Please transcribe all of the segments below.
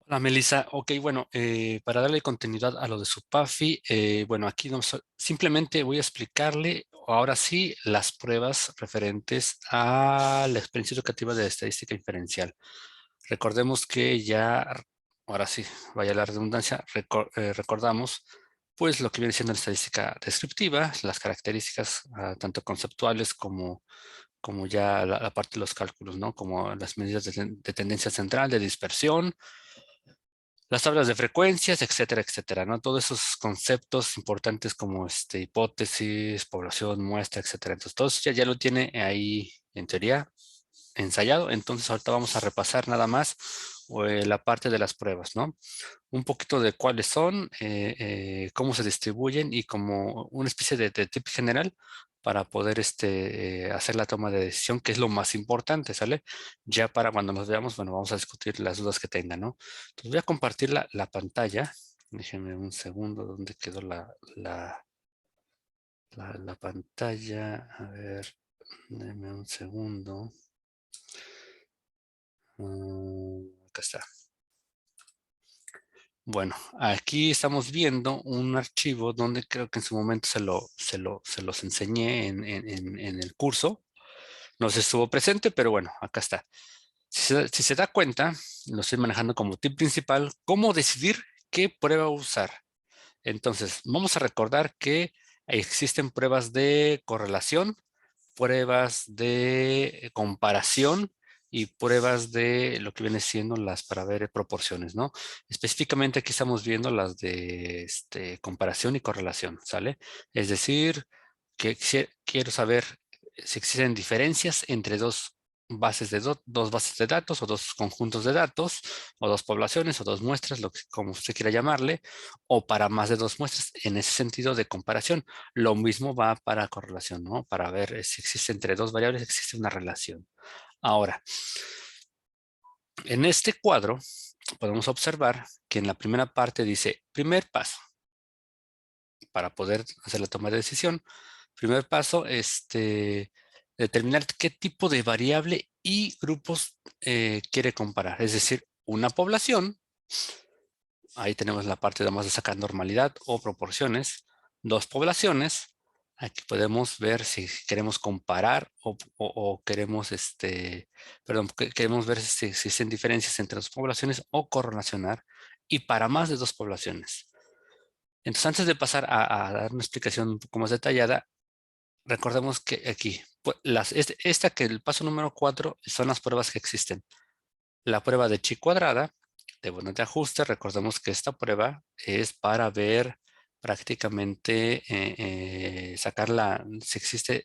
Hola Melissa, ok, bueno, para darle continuidad a lo de su PAFI, bueno, aquí simplemente voy a explicarle ahora sí las pruebas referentes a la experiencia educativa de estadística inferencial. Recordemos que ya, ahora sí, vaya la redundancia, recordamos pues lo que viene siendo la estadística descriptiva, las características tanto conceptuales como ya la parte de los cálculos, ¿no? Como las medidas de tendencia central, de dispersión, las tablas de frecuencias, etcétera, etcétera, ¿no? Todos esos conceptos importantes como hipótesis, población, muestra, etcétera. Entonces, todo eso ya lo tiene ahí, en teoría, ensayado. Entonces, ahorita vamos a repasar nada más la parte de las pruebas, ¿no? Un poquito de cuáles son, cómo se distribuyen y como una especie de tip general para poder hacer la toma de decisión, que es lo más importante, ¿sale? Ya para cuando nos veamos, bueno, vamos a discutir las dudas que tengan, ¿no? Entonces voy a compartir la pantalla. Déjenme un segundo, ¿dónde quedó la pantalla? A ver, denme un segundo. Acá está. Bueno, aquí estamos viendo un archivo donde creo que en su momento se los enseñé en el curso. No se estuvo presente, pero bueno, acá está. Si se da cuenta, lo estoy manejando como tip principal, cómo decidir qué prueba usar. Entonces, vamos a recordar que existen pruebas de correlación, pruebas de comparación y pruebas de lo que viene siendo las para ver proporciones, ¿no? Específicamente aquí estamos viendo las de comparación y correlación, ¿sale? Es decir, que quiero saber si existen diferencias entre dos bases de datos o dos conjuntos de datos o dos poblaciones o dos muestras, como usted quiera llamarle, o para más de dos muestras en ese sentido de comparación. Lo mismo va para correlación, ¿no? Para ver si existe entre dos variables, existe una relación. Ahora, en este cuadro podemos observar que en la primera parte dice, primer paso, para poder hacer la toma de decisión. Primer paso, determinar qué tipo de variable y grupos quiere comparar. Es decir, una población, ahí tenemos la parte de sacar normalidad o proporciones, dos poblaciones, aquí podemos ver si queremos comparar o queremos, perdón, queremos ver si existen diferencias entre dos poblaciones o correlacionar, y para más de dos poblaciones. Entonces, antes de pasar a dar una explicación un poco más detallada, recordemos que aquí, pues, esta que el paso número 4 son las pruebas que existen. La prueba de chi cuadrada, de bono de ajuste, recordemos que esta prueba es para ver prácticamente,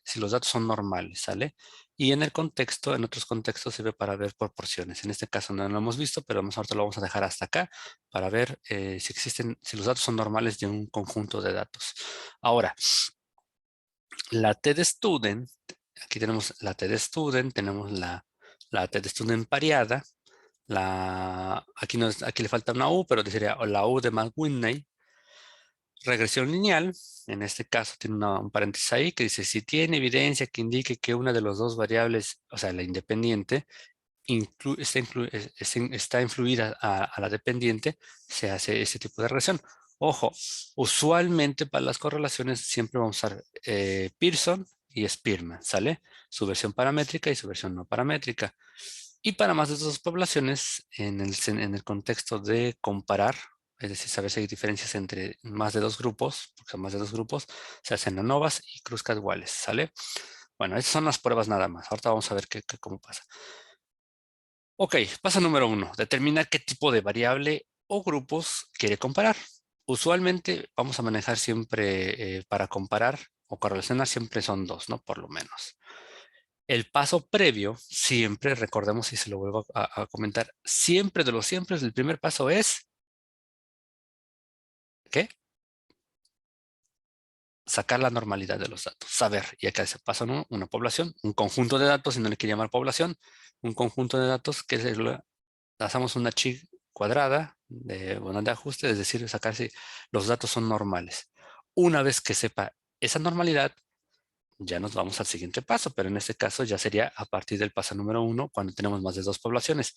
si los datos son normales, ¿sale? Y en en otros contextos sirve para ver proporciones. En este caso no lo hemos visto, pero ahorita lo vamos a dejar hasta acá para ver si los datos son normales de un conjunto de datos. Ahora, la TED-Student, aquí tenemos la TED-Student, tenemos la TED-Student pareada, aquí le falta una U, pero sería la U de McWhinney. Regresión lineal, en este caso tiene un paréntesis ahí que dice, si tiene evidencia que indique que una de las dos variables, o sea, la independiente, está influida a la dependiente, se hace ese tipo de regresión. Ojo, usualmente para las correlaciones siempre vamos a usar Pearson y Spearman, ¿sale? Su versión paramétrica y su versión no paramétrica. Y para más de dos poblaciones, en el contexto de comparar, es decir, saber si hay diferencias entre más de dos grupos, porque son más de dos grupos, se hacen ANOVAs y Cruz-Cadwalles, ¿sale? Bueno, esas son las pruebas nada más. Ahorita vamos a ver cómo pasa. Ok, paso número 1. Determinar qué tipo de variable o grupos quiere comparar. Usualmente vamos a manejar siempre para comparar o correlacionar siempre son dos, ¿no? Por lo menos. El paso previo, siempre, recordemos y se lo vuelvo a comentar, siempre de los siempre, el primer paso es, ¿qué? Sacar la normalidad de los datos, saber, y acá se pasa, ¿no? Una población, un conjunto de datos, si no le quiere llamar población, un conjunto de datos que hacemos una chi cuadrada de bondad de ajuste, es decir, sacar si los datos son normales. Una vez que sepa esa normalidad, ya nos vamos al siguiente paso, pero en este caso ya sería a partir del paso número 1, cuando tenemos más de dos poblaciones.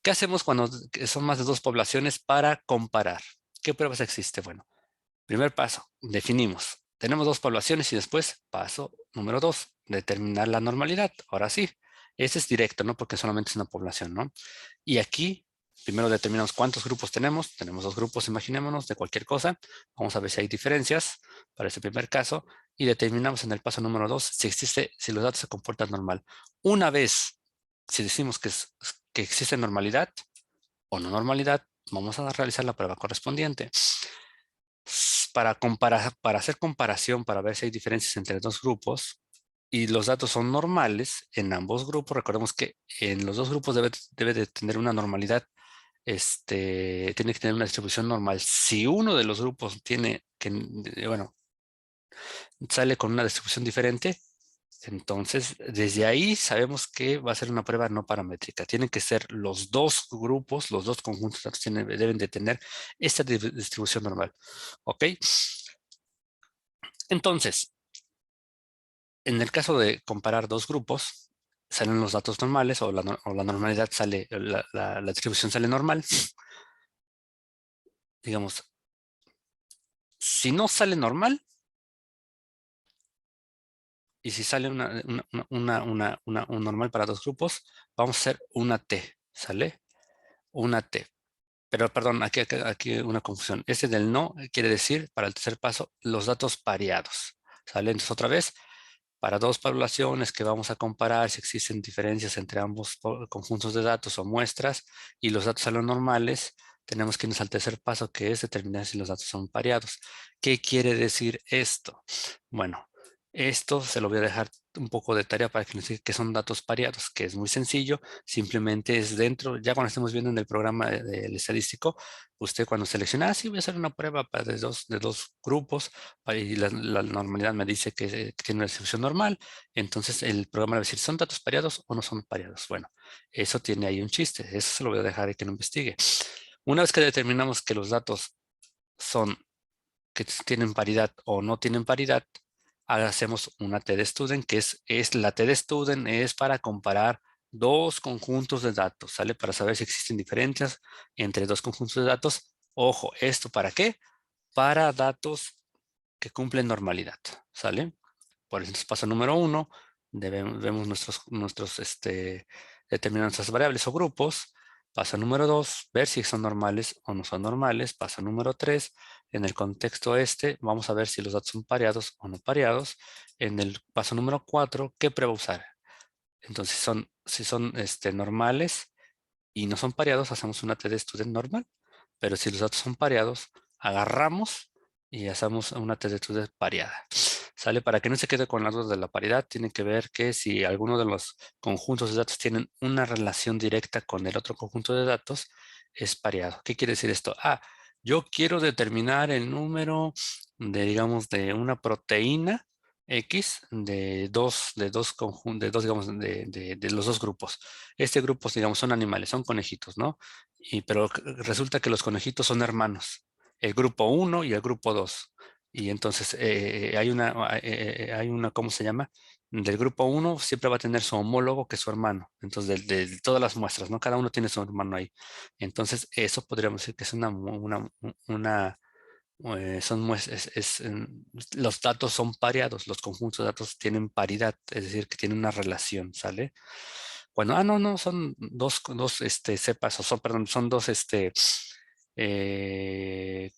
¿Qué hacemos cuando son más de dos poblaciones para comparar? ¿Qué pruebas existe? Bueno, primer paso, definimos. Tenemos dos poblaciones y después, paso número 2, determinar la normalidad. Ahora sí, ese es directo, ¿no? Porque solamente es una población, ¿no? Y aquí, primero determinamos cuántos grupos tenemos. Tenemos dos grupos, imaginémonos, de cualquier cosa. Vamos a ver si hay diferencias para ese primer caso. Y determinamos en el paso número 2 si existe, si los datos se comportan normal. Una vez, si decimos que existe normalidad o no normalidad, vamos a realizar la prueba correspondiente. Para comparar, para hacer comparación, para ver si hay diferencias entre dos grupos y los datos son normales en ambos grupos, recordemos que en los dos grupos debe de tener una normalidad, tiene que tener una distribución normal. Si uno de los grupos tiene que, bueno, sale con una distribución diferente, entonces desde ahí sabemos que va a ser una prueba no paramétrica. Tienen que ser los dos grupos, los dos conjuntos de datos deben de tener esta distribución normal. ¿Ok? Entonces, en el caso de comparar dos grupos, salen los datos normales o la normalidad sale, la distribución sale normal. Digamos, si no sale normal y si sale un normal para dos grupos, vamos a hacer una T, ¿sale? Una T. Pero perdón, aquí una confusión. Este del no quiere decir, para el tercer paso, los datos pareados, ¿sale? Entonces otra vez, para dos poblaciones que vamos a comparar si existen diferencias entre ambos conjuntos de datos o muestras y los datos salen normales, tenemos que irnos al tercer paso, que es determinar si los datos son pareados. ¿Qué quiere decir esto? Bueno, esto se lo voy a dejar un poco de tarea para que nos diga que son datos pareados, que es muy sencillo, simplemente es dentro, ya cuando estemos viendo en el programa del estadístico, usted cuando selecciona, sí, voy a hacer una prueba para de dos grupos, y la normalidad me dice que tiene una distribución normal, entonces el programa le va a decir, ¿son datos pareados o no son pareados? Bueno, eso tiene ahí un chiste, eso se lo voy a dejar y que lo investigue. Una vez que determinamos que los datos son, que tienen paridad o no tienen paridad, hacemos una TD-Student, que es la TD-Student es para comparar dos conjuntos de datos, ¿sale? Para saber si existen diferencias entre dos conjuntos de datos. Ojo, ¿esto para qué? Para datos que cumplen normalidad, ¿sale? Por ejemplo, paso número 1, vemos determinar nuestras variables o grupos. Paso número 2, ver si son normales o no son normales. Paso número 3, en el contexto vamos a ver si los datos son pareados o no pareados. En el paso número 4, ¿qué prueba usar? Entonces, si son normales y no son pareados, hacemos una TD-Student normal. Pero si los datos son pareados, agarramos y hacemos una TD-Student pareada. ¿Sale? Para que no se quede con la duda de la paridad, tiene que ver que si alguno de los conjuntos de datos tienen una relación directa con el otro conjunto de datos, es pareado. ¿Qué quiere decir esto? Ah, yo quiero determinar el número de, digamos, de una proteína X digamos, de los dos grupos. Este grupo, digamos, son animales, son conejitos, ¿no? Pero resulta que los conejitos son hermanos, el grupo 1 y el grupo 2. Y entonces hay una, ¿cómo se llama? Del grupo 1 siempre va a tener su homólogo que es su hermano. Entonces, de todas las muestras, ¿no? Cada uno tiene su hermano ahí. Entonces, eso podríamos decir que es los datos son pareados, los conjuntos de datos tienen paridad, es decir, que tienen una relación, ¿sale? Bueno, no, son dos cepas, perdón, son dos eh,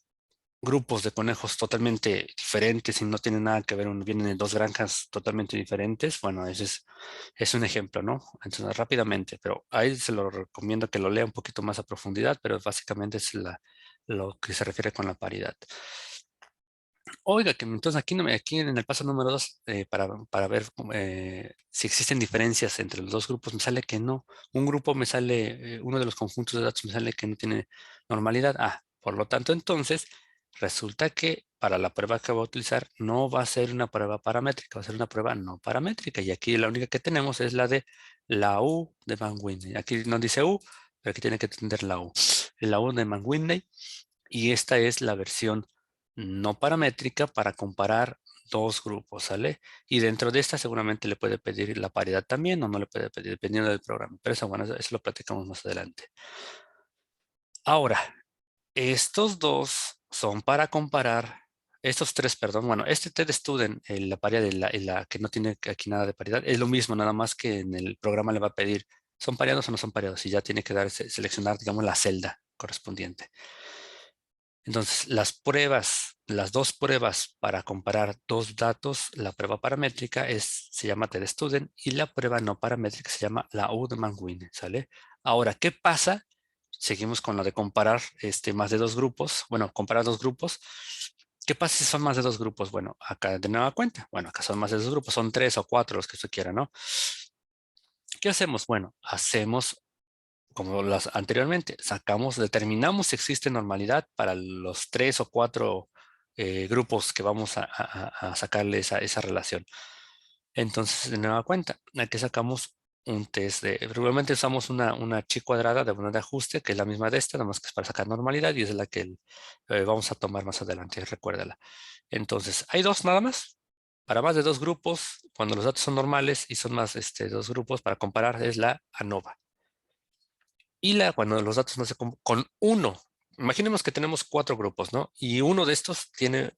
grupos de conejos totalmente diferentes y no tienen nada que ver, vienen de dos granjas totalmente diferentes. Bueno, es un ejemplo, ¿no? Entonces, rápidamente, pero ahí se lo recomiendo que lo lea un poquito más a profundidad, pero básicamente es lo que se refiere con la paridad. Oiga, que entonces aquí en el paso número 2, para ver si existen diferencias entre los dos grupos, me sale que no. Un grupo me sale, uno de los conjuntos de datos me sale que no tiene normalidad. Ah, por lo tanto, entonces, resulta que para la prueba que voy a utilizar no va a ser una prueba paramétrica, va a ser una prueba no paramétrica. Y aquí la única que tenemos es la de la U de Van Windey. Aquí no dice U, pero aquí tiene que tener la U. La U de Van Windey. Y esta es la versión no paramétrica para comparar dos grupos, ¿sale? Y dentro de esta seguramente le puede pedir la paridad también o no le puede pedir, dependiendo del programa. Pero eso, bueno, eso lo platicamos más adelante. Ahora, estos dos son para comparar, estos tres, perdón, bueno, este TestStudent, la paridad y la que no tiene aquí nada de paridad, es lo mismo, nada más que en el programa le va a pedir, ¿son pareados o no son pareados? Y ya tiene que seleccionar, digamos, la celda correspondiente. Entonces, las dos pruebas para comparar dos datos, la prueba paramétrica se llama TestStudent y la prueba no paramétrica se llama la Udman-Win, ¿sale? Ahora, ¿qué pasa? Seguimos con lo de comparar más de dos grupos. Bueno, comparar dos grupos. ¿Qué pasa si son más de dos grupos? Bueno, acá de nueva cuenta. Bueno, acá son más de dos grupos. Son tres o cuatro los que usted quiera, ¿no? ¿Qué hacemos? Bueno, hacemos como las anteriormente, determinamos si existe normalidad para los tres o cuatro grupos que vamos a sacarle esa relación. Entonces, de nueva cuenta, aquí sacamos un test regularmente usamos una chi cuadrada de unidad de ajuste, que es la misma de esta, nada más que es para sacar normalidad y es la que vamos a tomar más adelante, recuérdala. Entonces, hay dos nada más. Para más de dos grupos, cuando los datos son normales y son más dos grupos, para comparar es la ANOVA. Y cuando los datos no se con uno, imaginemos que tenemos cuatro grupos, ¿no? Y uno de estos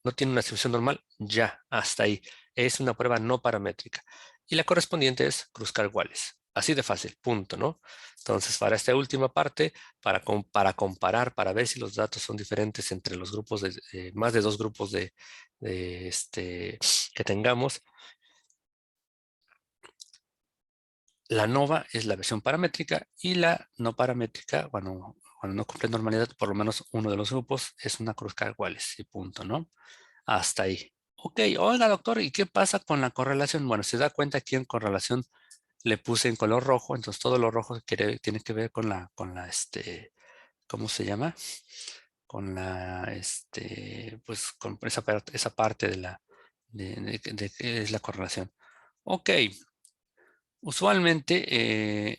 no tiene una distribución normal, ya, hasta ahí. Es una prueba no paramétrica. Y la correspondiente es Kruskal-Wallis. Así de fácil, punto, ¿no? Entonces, para esta última parte, para comparar, para ver si los datos son diferentes entre los grupos más de dos grupos que tengamos, la NOVA es la versión paramétrica y la no paramétrica, cuando no cumple normalidad, por lo menos uno de los grupos es una Kruskal-Wallis y punto, ¿no? Hasta ahí. Ok, oiga doctor, ¿y qué pasa con la correlación? Bueno, se da cuenta aquí en correlación le puse en color rojo, entonces todo lo rojo tiene que ver ¿cómo se llama? Con pues con esa parte de qué es la correlación. Ok, usualmente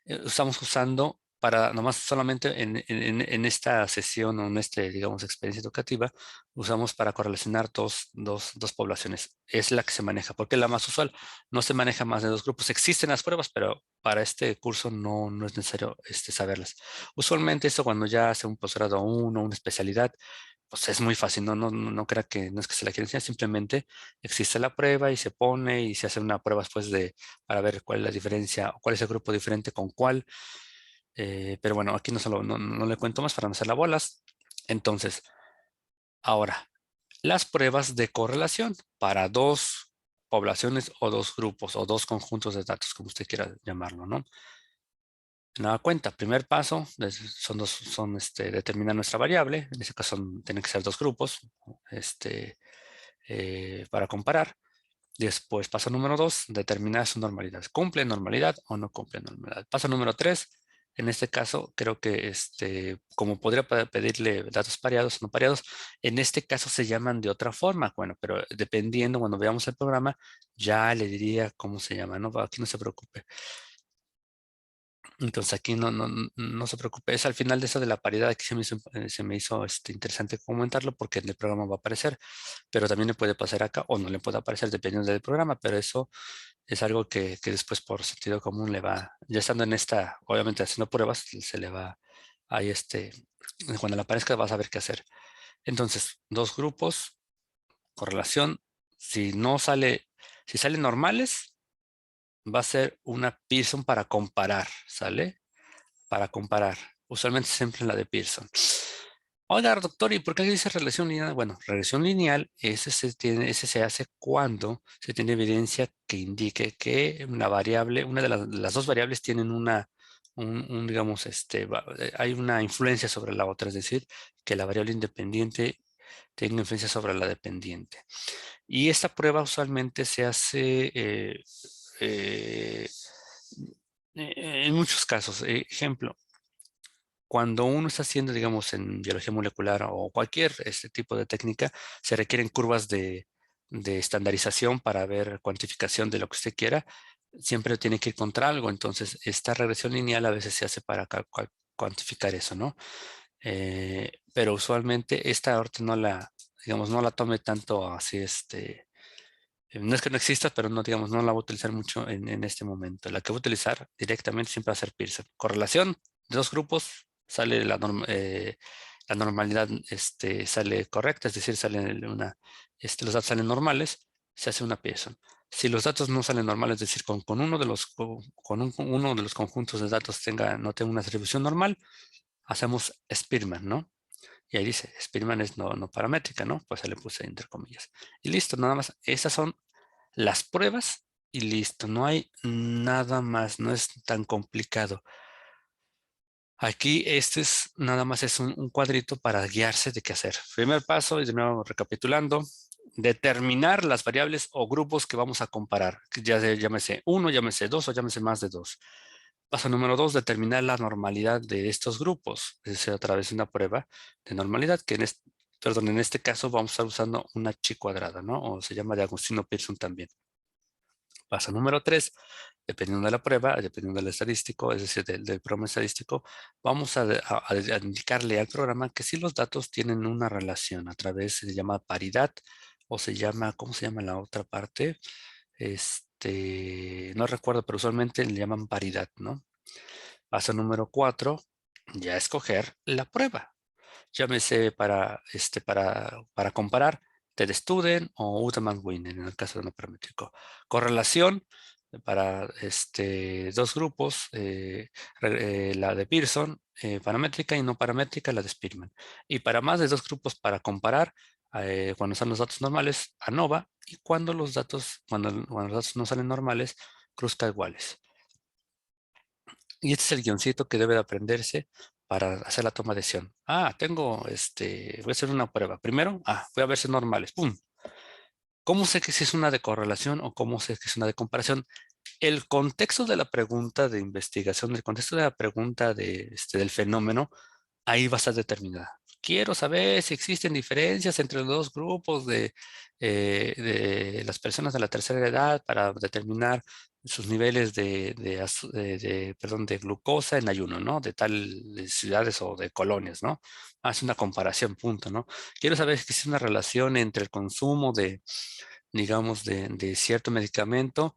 estamos usando para nomás solamente en esta sesión o en digamos, experiencia educativa, usamos para correlacionar dos poblaciones. Es la que se maneja, porque es la más usual. No se maneja más de dos grupos. Existen las pruebas, pero para este curso no es necesario saberlas. Usualmente esto cuando ya hace un posgrado uno, una especialidad, pues es muy fácil, no crea que no es que se la quiera enseñar, simplemente existe la prueba y se pone y se hace una prueba después para ver cuál es la diferencia o cuál es el grupo diferente con cuál. Pero bueno, aquí no le cuento más para no hacer las bolas. Entonces, ahora, las pruebas de correlación para dos poblaciones o dos grupos o dos conjuntos de datos, como usted quiera llamarlo, ¿no? Nada cuenta, primer paso, determinar nuestra variable, en este caso tienen que ser dos grupos para comparar. Después, paso número 2, determinar su normalidad. ¿Cumple normalidad o no cumple normalidad? Paso número 3, en este caso, creo que como podría pedirle datos pareados o no pareados, en este caso se llaman de otra forma. Bueno, pero dependiendo, cuando veamos el programa, ya le diría cómo se llama, ¿no? Aquí no se preocupe. Entonces aquí no se preocupe, es al final de eso de la paridad. Aquí se me hizo interesante comentarlo porque en el programa va a aparecer, pero también le puede pasar acá o no le puede aparecer dependiendo del programa, pero eso es algo que después por sentido común ya estando en obviamente haciendo pruebas, se le va, ahí cuando le aparezca vas a ver qué hacer. Entonces, dos grupos, correlación, si salen normales, va a ser una Pearson para comparar, ¿sale? Para comparar. Usualmente siempre la de Pearson. Oiga, doctor, ¿y por qué dice regresión lineal? Bueno, regresión lineal, ese se hace cuando se tiene evidencia que indique que una de las dos variables tienen digamos, hay una influencia sobre la otra, es decir, que la variable independiente tenga influencia sobre la dependiente. Y esta prueba usualmente se hace eh, en muchos casos. Ejemplo, cuando uno está haciendo, digamos, en biología molecular o cualquier tipo de técnica, se requieren curvas de estandarización para ver cuantificación de lo que usted quiera. Siempre tiene que ir contra algo. Entonces, esta regresión lineal a veces se hace para cuantificar eso, ¿no? Pero usualmente esta ahorita digamos, no la tome tanto así, no es que no exista, pero no, digamos, no la voy a utilizar mucho en este momento. La que voy a utilizar directamente siempre va a ser Pearson. Correlación de dos grupos, sale la normalidad, sale correcta, es decir, los datos salen normales, se hace una Pearson. Si los datos no salen normales, es decir, con uno de los, uno de los conjuntos de datos no tenga una distribución normal, hacemos Spearman, ¿no? Y ahí dice, Spearman es no paramétrica, ¿no? Pues se le puse entre comillas. Y listo, nada más. Esas son las pruebas y listo. No hay nada más, no es tan complicado. Aquí nada más es un cuadrito para guiarse de qué hacer. Primer paso, y de nuevo recapitulando, determinar las variables o grupos que vamos a comparar. Ya llámese uno, llámese dos o llámese más de dos. Paso número dos, determinar la normalidad de estos grupos, es decir, a través de una prueba de normalidad, perdón, en este caso vamos a estar usando una chi cuadrada, ¿no? O se llama de Agustino Pearson también. Paso número tres, dependiendo de la prueba, dependiendo del estadístico, es decir, del programa estadístico, vamos a indicarle al programa que si los datos tienen una relación a través, se llama paridad, o se llama, ¿cómo se llama la otra parte? No recuerdo, pero usualmente le llaman paridad, ¿no? Paso número 4, ya escoger la prueba. Llámese para comparar TED-Student o Udemy-Winen en el caso de no paramétrico. Correlación para dos grupos, la de Pearson, paramétrica y no paramétrica, la de Spearman. Y para más de dos grupos para comparar, cuando son los datos normales, ANOVA, y cuando los datos no salen normales, cruzca iguales. Y este es el guioncito que debe de aprenderse para hacer la toma de decisión. Voy a hacer una prueba. Primero, voy a ver si es normales. ¡Pum! ¿Cómo sé que si es una de correlación o cómo sé que es una de comparación? El contexto de la pregunta de investigación, el contexto de la pregunta del fenómeno, ahí va a estar determinada. Quiero saber si existen diferencias entre los dos grupos de las personas de la tercera edad para determinar sus niveles perdón, de glucosa en ayuno, ¿no? De tal de ciudades o de colonias, ¿no? Hace una comparación, punto, ¿no? Quiero saber si existe una relación entre el consumo digamos, de cierto medicamento,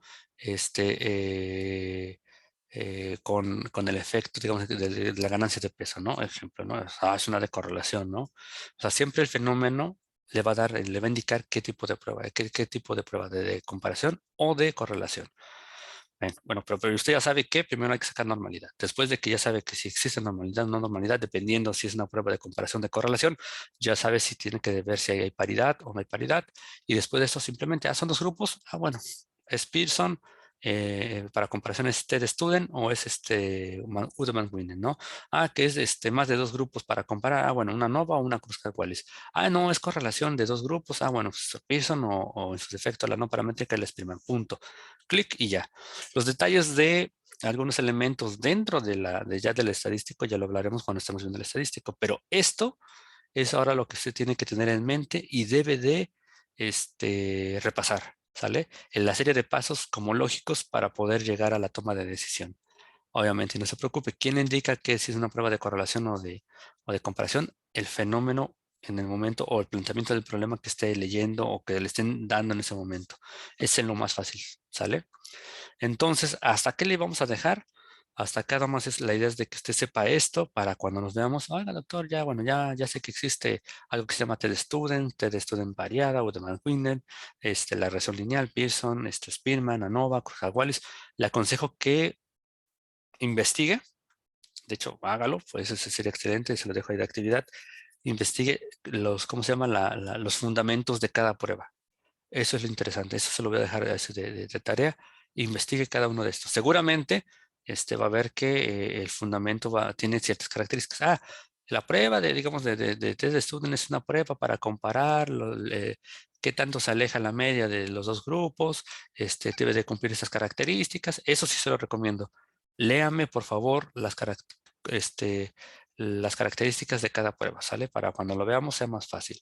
con el efecto, digamos, de la ganancia de peso, ¿no? Ejemplo, ¿no? Es una de correlación, ¿no? O sea, siempre el fenómeno le va a indicar qué tipo de prueba, qué tipo de prueba, de comparación o de correlación. Bueno, pero usted ya sabe que primero hay que sacar normalidad. Después de que ya sabe que si existe normalidad o no normalidad, dependiendo si es una prueba de comparación de correlación, ya sabe si tiene que ver si hay paridad o no hay paridad. Y después de eso simplemente, son dos grupos. Bueno, es Pearson, para comparación es TED Student o es Udemy-Winen, ¿no? Que es más de dos grupos para comparar. Bueno, una nova o una cruz iguales. No, es correlación de dos grupos. Bueno, pues Pearson o en su defecto la no paramétrica y el primer punto. Clic y ya. Los detalles de algunos elementos dentro ya del estadístico, ya lo hablaremos cuando estemos viendo el estadístico, pero esto es ahora lo que usted tiene que tener en mente y debe de repasar, ¿sale? En la serie de pasos como lógicos para poder llegar a la toma de decisión. Obviamente, y no se preocupe, ¿quién indica que si es una prueba de correlación o de comparación? El fenómeno en el momento o el planteamiento del problema que esté leyendo o que le estén dando en ese momento. Es lo más fácil, ¿sale? Entonces, ¿hasta qué le vamos a dejar? Hasta acá nomás la idea es de que usted sepa esto para cuando nos veamos, oiga, doctor, ya, bueno, ya sé que existe algo que se llama TED-Student variada, Udemy-Winen, la regresión lineal, Pearson, Spearman, ANOVA, Wallis. Le aconsejo que investigue, de hecho, hágalo, pues eso sería excelente, se lo dejo ahí de actividad. Investigue ¿cómo se llama? Los fundamentos de cada prueba. Eso es lo interesante. Eso se lo voy a dejar de tarea. Investigue cada uno de estos. Seguramente va a ver que el fundamento tiene ciertas características. La prueba digamos, de test de Student es una prueba para comparar qué tanto se aleja la media de los dos grupos. Debe de cumplir estas características. Eso sí se lo recomiendo. Léame, por favor, este, las características de cada prueba, ¿sale? Para cuando lo veamos sea más fácil.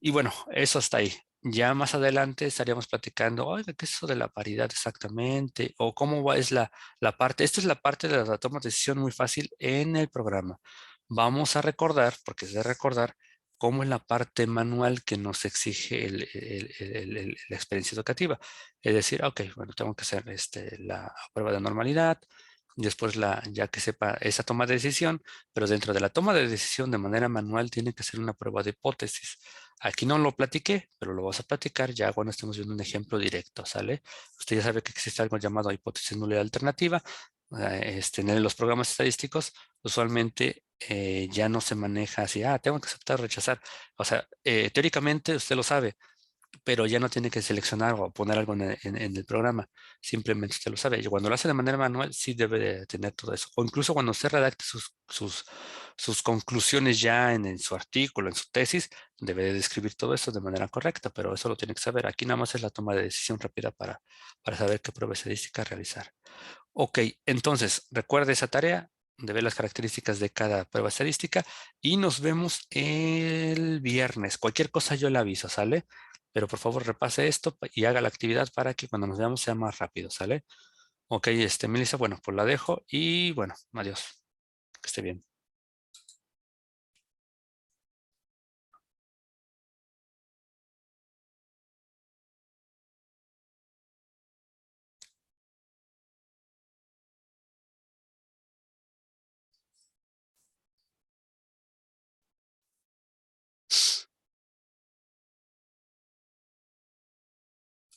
Y bueno, eso hasta ahí. Ya más adelante estaríamos platicando, oiga, ¿qué es eso de la paridad exactamente? O es la parte, esta es la parte de la toma de decisión muy fácil en el programa. Vamos a recordar, porque es de recordar, como en la parte manual que nos exige la experiencia educativa. Es decir, ok, bueno, tengo que hacer la prueba de normalidad, después ya que sepa esa toma de decisión, pero dentro de la toma de decisión de manera manual tiene que ser una prueba de hipótesis. Aquí no lo platiqué, pero lo vas a platicar ya cuando estemos viendo un ejemplo directo, ¿sale? Usted ya sabe que existe algo llamado hipótesis nula y alternativa. En los programas estadísticos, usualmente ya no se maneja así, tengo que aceptar o rechazar. O sea, teóricamente usted lo sabe, pero ya no tiene que seleccionar o poner algo en el programa, simplemente usted lo sabe. Y cuando lo hace de manera manual, sí debe de tener todo eso. O incluso cuando usted redacte sus conclusiones ya en su artículo, en su tesis, debe de describir todo eso de manera correcta, pero eso lo tiene que saber. Aquí nada más es la toma de decisión rápida para saber qué prueba estadística realizar. Ok, entonces recuerde esa tarea de ver las características de cada prueba estadística y nos vemos el viernes. Cualquier cosa yo le aviso, ¿sale? Pero por favor repase esto y haga la actividad para que cuando nos veamos sea más rápido, ¿sale? Ok, Melissa, bueno, pues la dejo y bueno, adiós. Que esté bien.